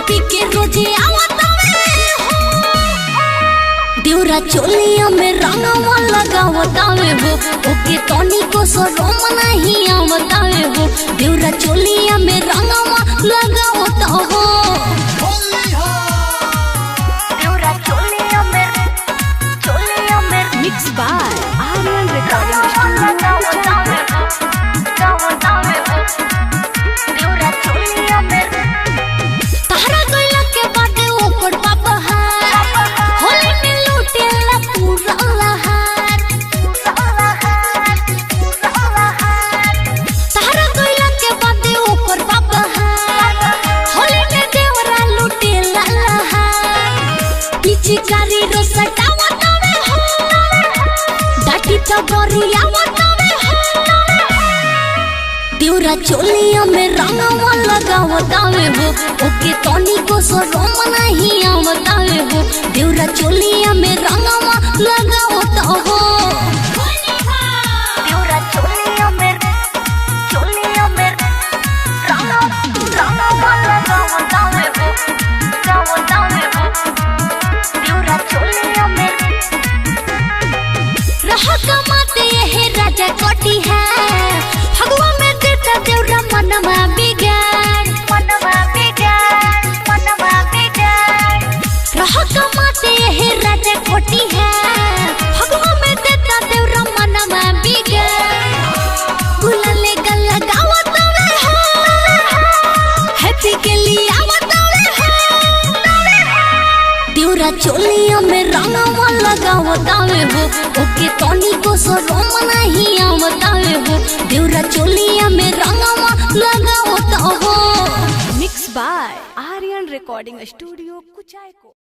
पी के रोजे आवतावे हो देवरा चोलिया में रंगवा लगावतावे हो ओके तोनी को शरम नहीं आवतावे हो देवरा चोलिया में रंगवा लगावता हो देवरा चोलिया में मिक्स बाय आर्यन रिकॉर्डिंग चिकारी रो सटावतावे हो डाटी चबरिया वतावे हो देवरा चोलिया में रंगवा लगावतावे हो ओके तोनी को शरम नहीं आवतावे हो देवरा चोलिया में रंगवा लगावता हो देवरा चोलिया में रंगवा लगावतावे हो कमाते है राजा कोटी है भगवा में देता देवरा मनवा बिगाड़ रह कमाते है राजा कोटी है भगवा में देता देवरा मनवा बिगाड़ गुलाले गल्ला गावतावे है हैप्पी के लिए आवतावे है देवरा चोलिया में रंगवा लगावतावे हो ओके तोनी को शरम नहीं आवतावे हो देवरा चोलिया में रंगवा लगावता हो mix by Aryan recording studio कुचायको।